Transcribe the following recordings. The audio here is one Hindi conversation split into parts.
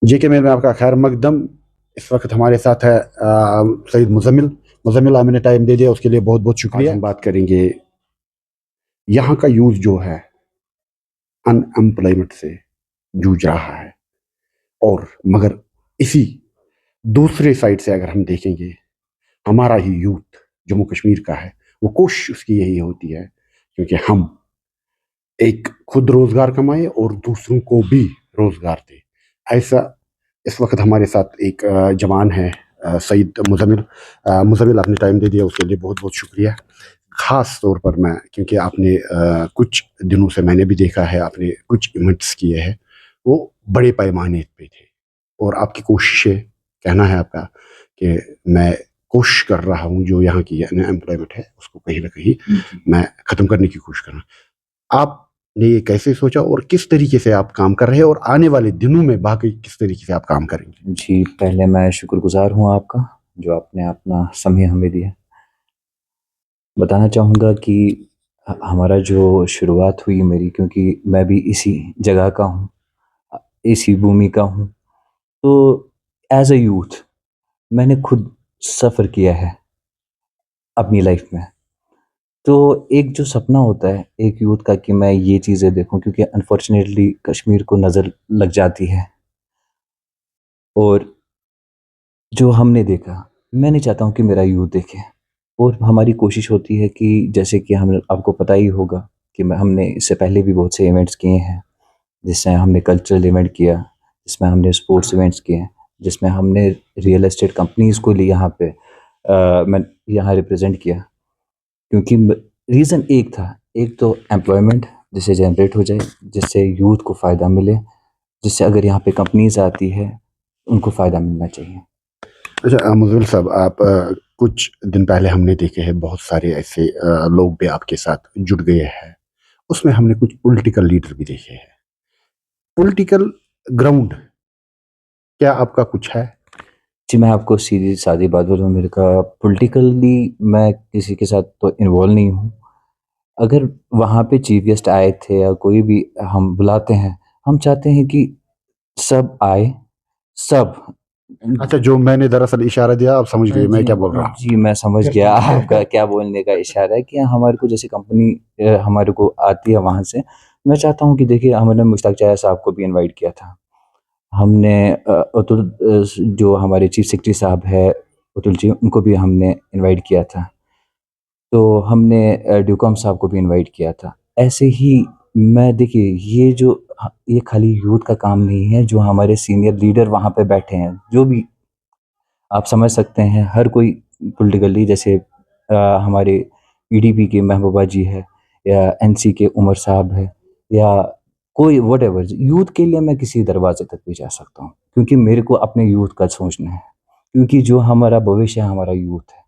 जी के में आपका खैर मकदम। इस वक्त हमारे साथ है सईद मुजम्मिल। मुजम्मिल, आपने टाइम दे दिया उसके लिए बहुत बहुत शुक्रिया। आज हम बात करेंगे यहाँ का यूथ जो है अनएम्प्लॉयमेंट से जूझ रहा है। और मगर इसी दूसरे साइड से अगर हम देखेंगे, हमारा ही यूथ जम्मू कश्मीर का है, वो कोशिश उसकी यही होती है क्योंकि हम एक खुद रोजगार कमाए और दूसरों को भी रोजगार दे। ऐसा इस वक्त हमारे साथ एक जवान है, सईद मुजम्मिल। मुजम्मिल, आपने टाइम दे दिया उसके लिए बहुत बहुत शुक्रिया। खास तौर पर मैं, क्योंकि आपने कुछ दिनों से मैंने भी देखा है, आपने कुछ इवेंट्स किए हैं, वो बड़े पैमाने पे थे। और आपकी कोशिशें, कहना है आपका कि मैं कोशिश कर रहा हूँ जो यहाँ की अनएम्प्लॉयमेंट है उसको कहीं ना कहीं मैं ख़त्म करने की कोशिश कर रहा हूँ। आपने ये कैसे सोचा और किस तरीके से आप काम कर रहे हैं और आने वाले दिनों में बाकी किस तरीके से आप काम करेंगे? जी, पहले मैं शुक्रगुज़ार हूँ आपका, जो आपने अपना समय हमें दिया। बताना चाहूँगा कि हमारा जो शुरुआत हुई मेरी, क्योंकि मैं भी इसी जगह का हूँ, इसी भूमि का हूँ, तो एज़ अ यूथ मैंने खुद सफ़र किया है अपनी लाइफ़ में। तो एक जो सपना होता है एक यूथ का कि मैं ये चीज़ें देखूँ, क्योंकि अनफॉर्चुनेटली कश्मीर को नज़र लग जाती है, और जो हमने देखा, मैं नहीं चाहता हूँ कि मेरा यूथ देखे। और हमारी कोशिश होती है कि जैसे कि हम, आपको पता ही होगा कि हमने इससे पहले भी बहुत से इवेंट्स किए हैं, जिसमें हमने कल्चरल इवेंट किया, जिसमें हमने स्पोर्ट्स इवेंट्स किए हैं, जिसमें हमने रियल एस्टेट कंपनीज़ को लिए यहाँ पे, मैं यहाँ रिप्रेजेंट किया। क्योंकि रीज़न एक था, एक तो एम्प्लॉयमेंट जिससे जनरेट हो जाए, जिससे यूथ को फ़ायदा मिले, जिससे अगर यहाँ पे कंपनीज़ आती है उनको फ़ायदा मिलना चाहिए। अच्छा, मुज़िल साहब, आप कुछ दिन पहले हमने देखे हैं बहुत सारे ऐसे लोग भी आपके साथ जुड़ गए हैं। उसमें हमने कुछ पॉलिटिकल लीडर भी देखे हैं। पॉलिटिकल ग्राउंड क्या आपका कुछ है? जी, मैं आपको सीधी-सादी बात बोलूँ, मेरे का पॉलिटिकली मैं किसी के साथ तो इन्वॉल्व नहीं हूँ। अगर वहाँ पे चीफ गेस्ट आए थे या कोई भी हम बुलाते हैं, हम चाहते हैं कि सब आए, सब। अच्छा, जो मैंने दरअसल इशारा दिया आप समझ गए मैं जी, क्या बोल रहा हूँ। जी, मैं समझ गया आपका क्या बोलने का इशारा है कि हमारे को जैसे कंपनी हमारे को आती है वहाँ से, मैं चाहता हूँ कि देखिए हमने मुश्ताक चाचा साहब को भी इनवाइट किया था। हमने अतुल, जो हमारे चीफ सेक्रेटरी साहब हैं, अतुल जी, उनको भी हमने इनवाइट किया था। तो हमने ड्यूकॉम साहब को भी इनवाइट किया था। ऐसे ही मैं, देखिए ये जो ये खाली यूथ का काम नहीं है, जो हमारे सीनियर लीडर वहाँ पे बैठे हैं, जो भी आप समझ सकते हैं, हर कोई पॉलिटिकली, जैसे हमारे पीडीपी के महबूबा जी है, या एनसी के उमर साहब है, या कोई व्हाटएवर, यूथ के लिए मैं किसी दरवाजे तक भी जा सकता हूँ, क्योंकि मेरे को अपने यूथ का सोचना है, क्योंकि जो हमारा भविष्य है हमारा यूथ है।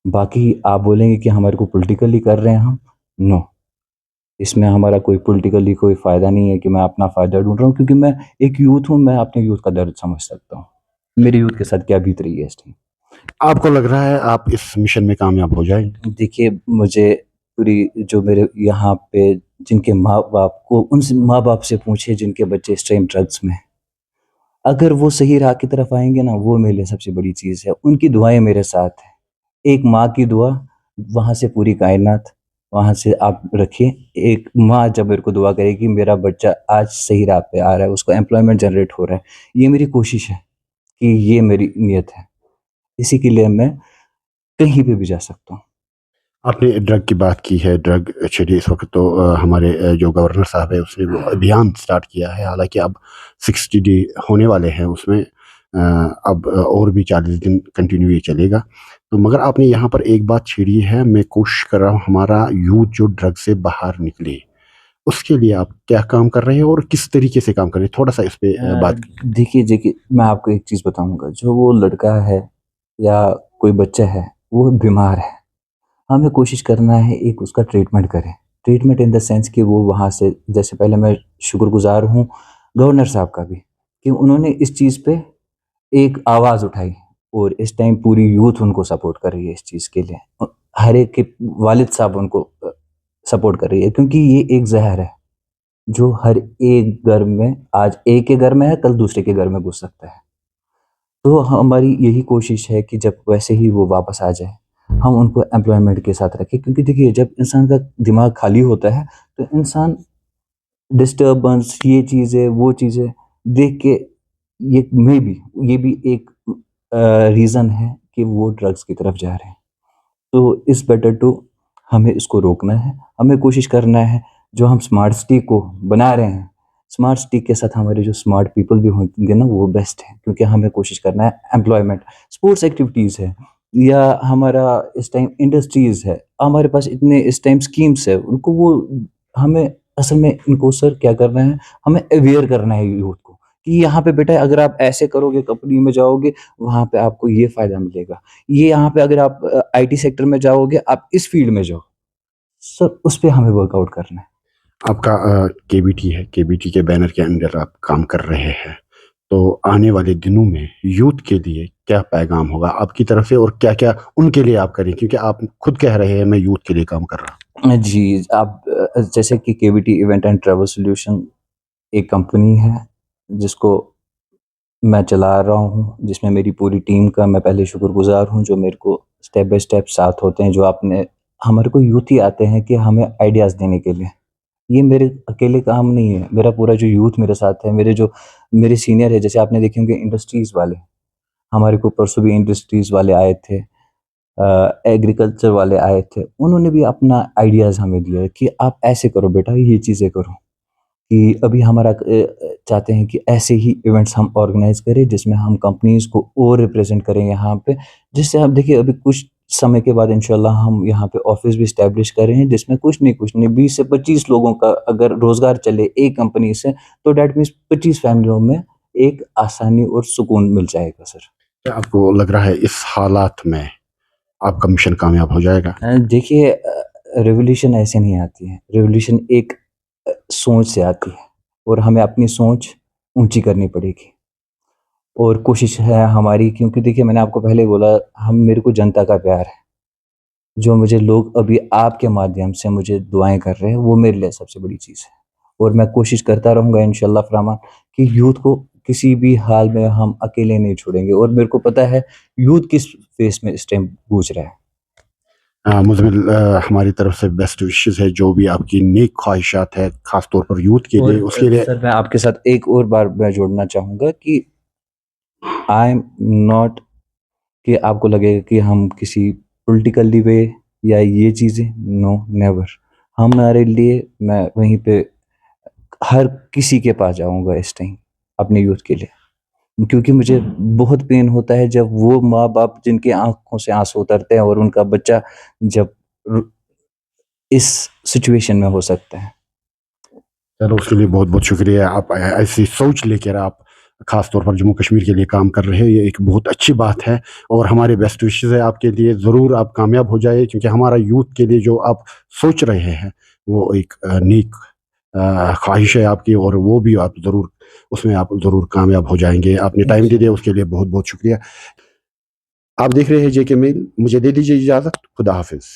बाकी आप बोलेंगे कि हमारे को पॉलिटिकली कर रहे हैं हम, नो, इसमें हमारा कोई पॉलिटिकली कोई फ़ायदा नहीं है कि मैं अपना फ़ायदा ढूँढ रहा हूँ, क्योंकि मैं एक यूथ हूँ, मैं अपने यूथ का दर्द समझ सकता हूँ। मेरे यूथ के साथ क्या बीत रही है इस टाइम। आपको लग रहा है आप इस मिशन में कामयाब हो जाएंगे? देखिए, मुझे पूरी, जो मेरे यहाँ पे जिनके माँ-बाप को, उनसे माँ-बाप से पूछिए जिनके बच्चे इस टाइम ड्रग्स में हैं। अगर वो सही राह की तरफ आएँगे ना, वो मेरे लिए सबसे बड़ी चीज़ है। उनकी दुआएँ मेरे साथ हैं। एक माँ की दुआ, वहाँ से पूरी कायनात, वहाँ से आप रखिए। एक माँ जब मेरे को दुआ करेगी, मेरा बच्चा आज सही राह पे आ रहा है, उसको एम्प्लॉयमेंट जनरेट हो रहा है, ये मेरी कोशिश है, कि ये मेरी नीयत है। इसी के लिए मैं कहीं पे भी जा सकता हूँ। आपने ड्रग की बात की है। ड्रग चलिए, इस वक्त तो हमारे जो गवर्नर साहब है उसने वो अभियान स्टार्ट किया है। हालांकि अब 60 डे होने वाले हैं उसमें। अब और भी 40 दिन कंटिन्यू ये चलेगा। तो मगर आपने यहाँ पर एक बात छेड़ी है, मैं कोशिश कर रहा हूँ हमारा यूथ जो ड्रग से बाहर निकले। उसके लिए आप क्या काम कर रहे हैं और किस तरीके से काम कर रहे हैं? थोड़ा सा इस पे बात कीजिए। देखिए, देखिए, मैं आपको एक चीज़ बताऊँगा, जो वो लड़का है या कोई बच्चा है, वो बीमार है, हमें कोशिश करना है एक उसका ट्रीटमेंट करें। ट्रीटमेंट इन द सेंस कि वो वहाँ से, जैसे पहले मैं शुक्रगुज़ार हूँ गवर्नर साहब का भी, कि उन्होंने इस चीज़ पे एक आवाज़ उठाई, और इस टाइम पूरी यूथ उनको सपोर्ट कर रही है इस चीज़ के लिए। हर एक के वालिद साहब उनको सपोर्ट कर रही है, क्योंकि ये एक ज़हर है। जो हर एक घर में, आज एक के घर में है, कल दूसरे के घर में घुस सकता है। तो हमारी यही कोशिश है कि जब वैसे ही वो वापस आ जाए, हम उनको एम्प्लॉयमेंट के साथ रखें, क्योंकि देखिए जब इंसान का दिमाग खाली होता है, तो इंसान डिस्टर्बेंस, ये चीज़ें, वो चीज़ें देख के, ये भी एक रीज़न है कि वो ड्रग्स की तरफ जा रहे हैं। तो इट्स बेटर टू हमें इसको रोकना है, हमें कोशिश करना है, जो हम स्मार्ट सिटी को बना रहे हैं, स्मार्ट सिटी के साथ हमारे जो स्मार्ट पीपल भी होंगे ना, वो बेस्ट है, क्योंकि हमें कोशिश करना है एम्प्लॉयमेंट, स्पोर्ट्स एक्टिविटीज़ है, या हमारा इस टाइम इंडस्ट्रीज़ है, हमारे पास इतने इस टाइम स्कीम्स है, उनको वो हमें असल में इनको सर क्या करना है, हमें अवेयर करना है यूथ को, कि यहाँ पे बेटा अगर आप ऐसे करोगे, कंपनी में जाओगे, वहाँ पे आपको ये फ़ायदा मिलेगा। ये यहाँ पे अगर आप आईटी सेक्टर में जाओगे, आप इस फ़ील्ड में जाओ। सर उस पे हमें वर्कआउट करना है। आपका केबीटी है, केबीटी के बैनर के अंडर आप काम कर रहे हैं। तो आने वाले दिनों में यूथ के लिए क्या पैगाम होगा आपकी तरफ से, और क्या-क्या उनके लिए आप करें? क्योंकि आप खुद कह रहे हैं मैं यूथ के लिए काम कर रहा जी, आप जैसे कि KVT event and travel solution एक कंपनी है, जिसको मैं चला रहा हूँ, जिसमें मेरी पूरी टीम का मैं पहले शुक्रगुज़ार हूँ, जो मेरे को स्टेप बाय स्टेप साथ होते हैं, जो आपने हमारे को यूथ ही आते हैं कि हमें आइडियाज़ देने के लिए। ये मेरे अकेले काम नहीं है, मेरा पूरा जो यूथ मेरे साथ है, मेरे सीनियर है, जैसे आपने देखे होंगे इंडस्ट्रीज़ वाले, हमारे को परसों भी इंडस्ट्रीज़ वाले आए थे, एग्रीकल्चर वाले आए थे, उन्होंने भी अपना आइडियाज़ हमें दिया कि आप ऐसे करो बेटा, ये चीज़ें करो। कि अभी हमारा चाहते हैं कि ऐसे ही इवेंट्स हम ऑर्गेनाइज़ करें, जिसमें हम कंपनीज़ को और रिप्रेज़ेंट करें यहाँ पे, जिससे आप देखिए अभी कुछ समय के बाद इंशाल्लाह हम यहाँ पे ऑफ़िस भी एस्टेब्लिश कर रहे हैं, जिसमें कुछ नहीं 20 से 25 लोगों का अगर रोज़गार चले एक कंपनी से, तो दैट मीन्स 25 फैमिलियों में एक आसानी और सुकून मिल जाएगा सर। क्या आपको लग रहा है इस हालात में आपका मिशन कामयाब हो जाएगा? देखिए रिवॉल्यूशन ऐसे नहीं आती है, रिवॉल्यूशन एक सोच से आती है, और हमें अपनी सोच ऊँची करनी पड़ेगी। और कोशिश है हमारी, क्योंकि देखिए मैंने आपको पहले ही बोला, हम मेरे को जनता का प्यार है। जो मुझे लोग अभी आपके माध्यम से मुझे दुआएँ कर रहे हैं, वो मेरे लिए सबसे बड़ी चीज़ है। और मैं कोशिश करता रहूँगा इंशाअल्लाह रहमान कि यूथ को किसी भी हाल में हम अकेले नहीं छोड़ेंगे, और मेरे को पता है यूथ किस फ़ेज़ में इस टाइम गूँज रहा है। मुज़म्मिल, हमारी तरफ से बेस्ट विशेज़ है, जो भी आपकी नेक ख्वाहिशात है, ख़ास तौर पर यूथ के और लिए, उसके लिए सर मैं आपके साथ एक और बार मैं जोड़ना चाहूँगा कि आई एम नॉट, कि आपको लगेगा कि हम किसी पॉलिटिकली वे या ये चीज़ें, नो नेवर। हमारे लिए मैं वहीं पे हर किसी के पास जाऊँगा इस टाइम अपने यूथ के लिए। क्योंकि मुझे बहुत पेन होता है जब वो माँ-बाप जिनकी आँखों से आँसू उतरते हैं और उनका बच्चा जब र इस सिचुएशन में हो सकता है। चलो, उसके लिए बहुत-बहुत शुक्रिया। आप ऐसी सोच लेकर आप ख़ास तौर पर जम्मू कश्मीर के लिए काम कर रहे हैं, ये एक बहुत अच्छी बात है, और हमारे बेस्ट विशेज़ है आपके लिए। ज़रूर आप कामयाब हो जाइए, क्योंकि हमारा यूथ के लिए जो आप सोच रहे हैं, वो एक नेक ख्वाहिश है आपकी, और वो भी आप ज़रूर उसमें आप ज़रूर कामयाब हो जाएँगे। आपने टाइम दे दिया, उसके लिए बहुत-बहुत शुक्रिया। आप देख रहे हैं जेके मेल। मुझे दे दीजिए इजाज़त। खुदा हाफ़िज़।